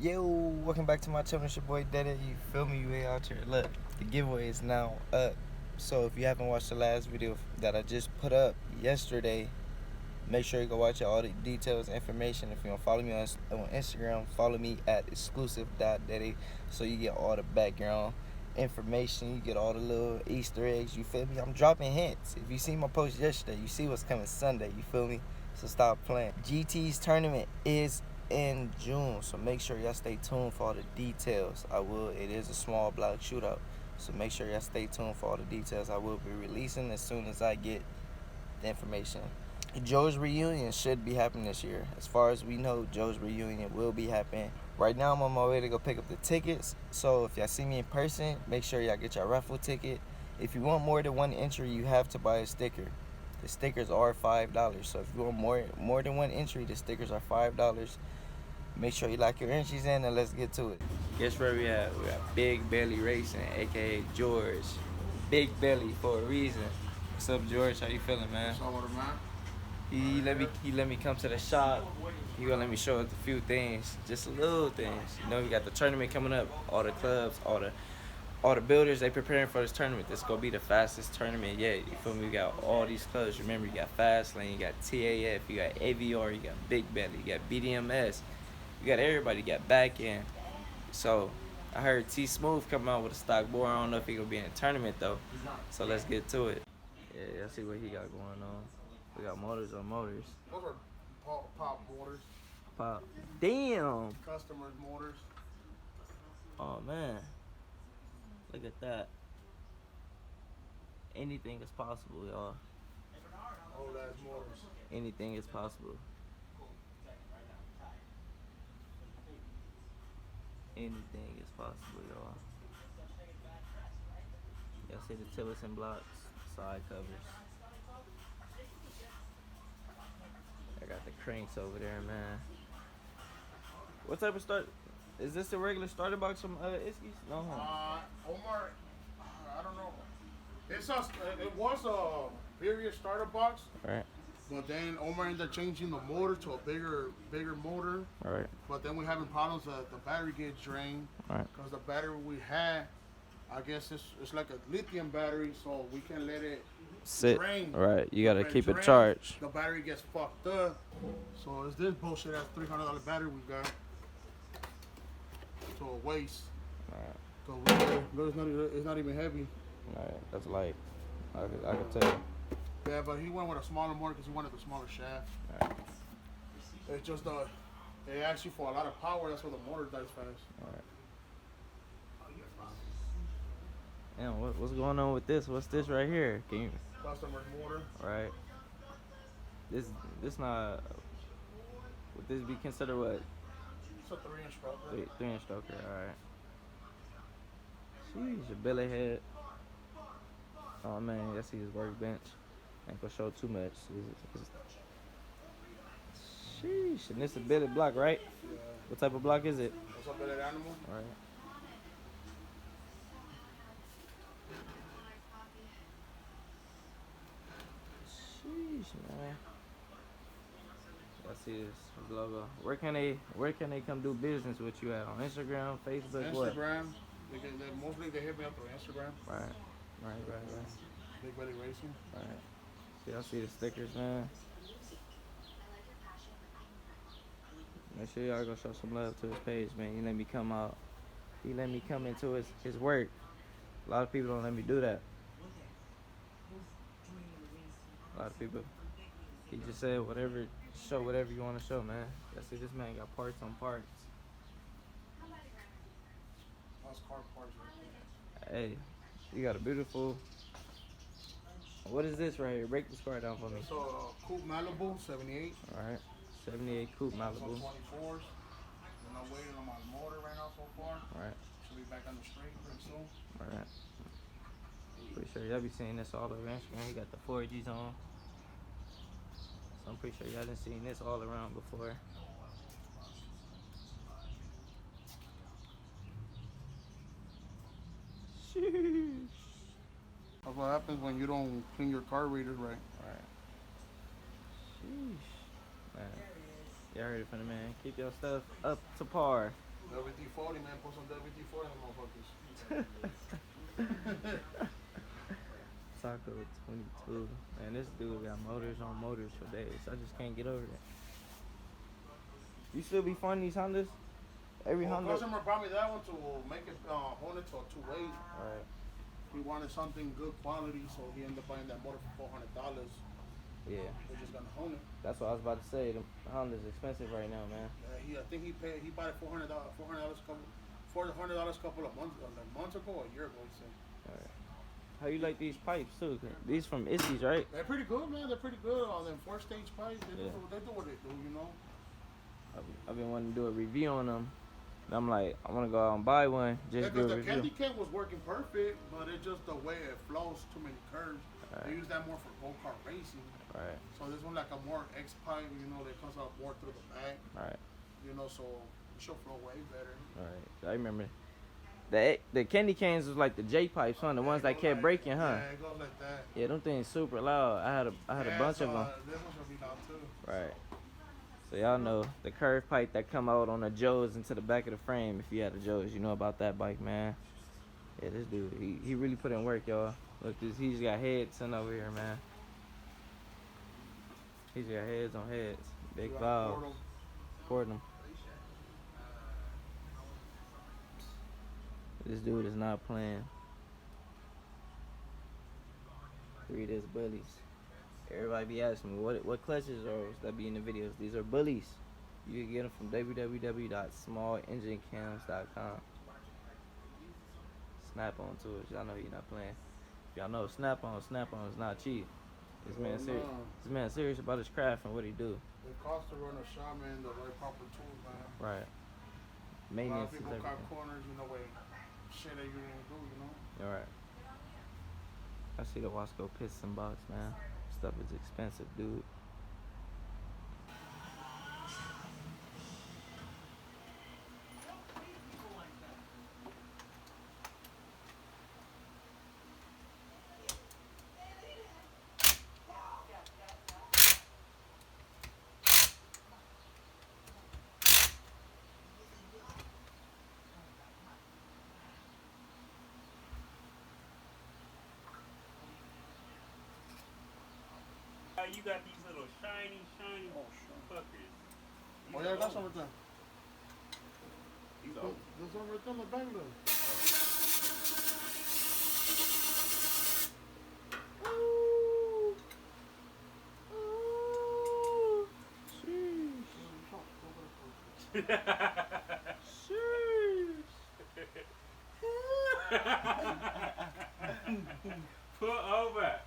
Yo, welcome back to my channel. It's your boy DaeDae. You feel me? You out here. Look, the giveaway is now up. So if you haven't watched the last video that I just put up yesterday, make sure you go watch all the details, information. If you don't follow me on Instagram, follow me at exclusive.dae so you get all the background information. You get all the little Easter eggs. You feel me? I'm dropping hints. If you see my post yesterday, you see what's coming Sunday. You feel me? So stop playing. GT's tournament is in June, so make sure y'all stay tuned for all the details. It is a small block shootout, so make sure y'all stay tuned for all the details. I will be releasing as soon as I get the information. Joe's reunion should be happening this year. As far as we know, Joe's reunion will be happening. Right now I'm on my way to go pick up the tickets, so if y'all see me in person, make sure y'all get your raffle ticket. If you want more than one entry, you have to buy a sticker. The stickers are $5, so if you want more than one entry, the stickers are $5. Make sure you lock your entries in, and let's get to it. Guess where we at? We got Big Belly Racing, aka George. Big Belly for a reason. What's up, George? How you feeling, man? What's up, man? He let me come to the shop. He gonna let me show us a few things, just little things. You know, we got the tournament coming up. All the clubs, all the builders, they preparing for this tournament. This gonna be the fastest tournament yet. You feel me? We got all these clubs. Remember, you got Fast Lane, you got TAF, you got AVR, you got Big Belly, you got BDMS. You got everybody, you got back end. So I heard T Smooth come out with a stock board. I don't know if he gonna be in a tournament though. So let's get to it. Yeah, let's see what he got going on. We got motors on motors. Those are pop motors. Pop. Damn. Customers motors. Oh man. Look at that. Anything is possible, y'all. Old ass motors. Anything is possible. Anything is possible, y'all. Y'all see the Tillotson blocks, side covers. I got the cranks over there, man. What type of start? Is this the regular starter box from Iski's? No. Omar, I don't know. It was a period starter box. Right. But then Omar ended up changing the motor to a bigger motor. All right. But then we're having problems that the battery gets drained. All right. Because the battery we had, I guess it's like a lithium battery, so we can't let it sit. Drain. Right. You gotta When keep it drains, charged. The battery gets fucked up. So it's this bullshit ass $300 battery we got. So a waste. All So it's not even heavy. right. That's light. I can tell. Yeah, but he went with a smaller motor because he wanted the smaller shaft. All right. It's just it asks you for a lot of power. That's why the motor dies fast. All right. Damn, what's going on with this? What's this right here? Can you? Customer's motor. Right. This not. Would this be considered what? It's a 3-inch stroker. 3-inch stroker. All right. Sheesh, a billy head. Oh man, I see his workbench. Ain't gonna show too much. Sheesh, and this is a billet block, right? Yeah. What type of block is it? What's up, billet animal? All right. Sheesh, man. I see his logo. Where can they come do business with you at? On Instagram, Facebook, what? Instagram. Mostly they hit me up through Instagram. Right. Big Belly Racing. Right. See, I see the stickers, man. Make sure y'all go show some love to his page, man. He let me come out. He let me come into his work. A lot of people don't let me do that. A lot of people. He just said whatever, show whatever you want to show, man. I see this man got parts on parts. That's car parts. Hey, you got a beautiful. What is this right here? Break this car down for me. So Coupe Malibu 78. All right, 78 Coupe Malibu. Some 24s. And I'm waiting on my motor right now so far. All right. Should be back on the street pretty soon. All right. Pretty sure y'all be seeing this all over Instagram. He got the 4Gs on. So I'm pretty sure y'all done seen this all around before. Sheesh. That's what happens when you don't clean your car readers right. Alright. Sheesh. Man. Y'all heard it from the man. Keep your stuff up to par. WD-40, man. Put some WD-40 on the motherfuckers. Taco 22. Man, this dude got motors on motors for days. I just can't get over that. You still be finding these Hondas? Every Well, Honda. customer brought me that one to make it hone it to a 2.8. Alright. He wanted something good quality, so he ended up buying that motor for $400. Yeah. We're just gonna hone it. That's what I was about to say. The Honda's expensive right now, man. Yeah, I think he bought it $400 couple of months ago, or a year ago. He said. Alright. How you like these pipes too? These from Issy's, right? They're pretty good, man. They're pretty good on them 4-stage pipes. They do what they do, you know. I've been wanting to do a review on them. And I'm like, I want to go out and buy one. Just do a the review. candy cane was working perfect, but it's just the way it flows. Too many curves. Right. They use that more for go-kart racing. Right. So this one like a more X pipe, you know, that comes out more through the back. Right. You know, so it should flow way better. Right. I remember. The candy canes was like the J pipes, huh? The ones that kept breaking, huh? Yeah, it goes like that. Yeah, them things super loud. I had a bunch of them. This one should be loud too. Right. So y'all know the curve pipe that come out on the Joes into the back of the frame. If you had a Joes, you know about that bike, man. Yeah, this dude, he really put in work, y'all. Look, he's got heads sitting over here, man. He's got heads on heads. Big valves. Port them. This dude is not playing. Read his bullies. Everybody be asking me, what clutches are those that be in the videos? These are bullies. You can get them from www.smallenginecams.com. Snap-on tools. Y'all know he's not playing. Y'all know Snap-on is not cheap. This man serious about his craft and what he do. It costs to run a shop, man, the right proper tools, man. Right. A lot of people cut corners, you know, with shit that you didn't do, you know? Alright. I see the Wasco piston box, man. Stuff is expensive, dude. You got these little shiny fuckers. Oh yeah, I got some right there. These old. There's one right there on the back there. Pull over.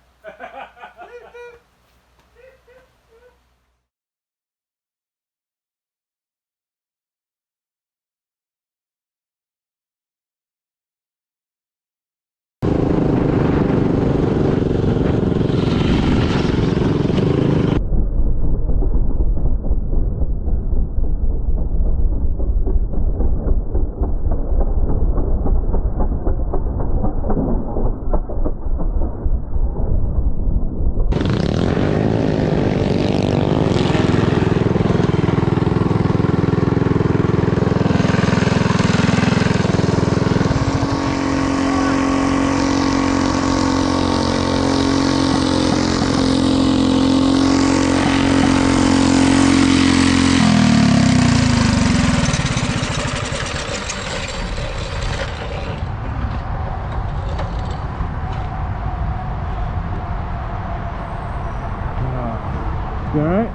You alright?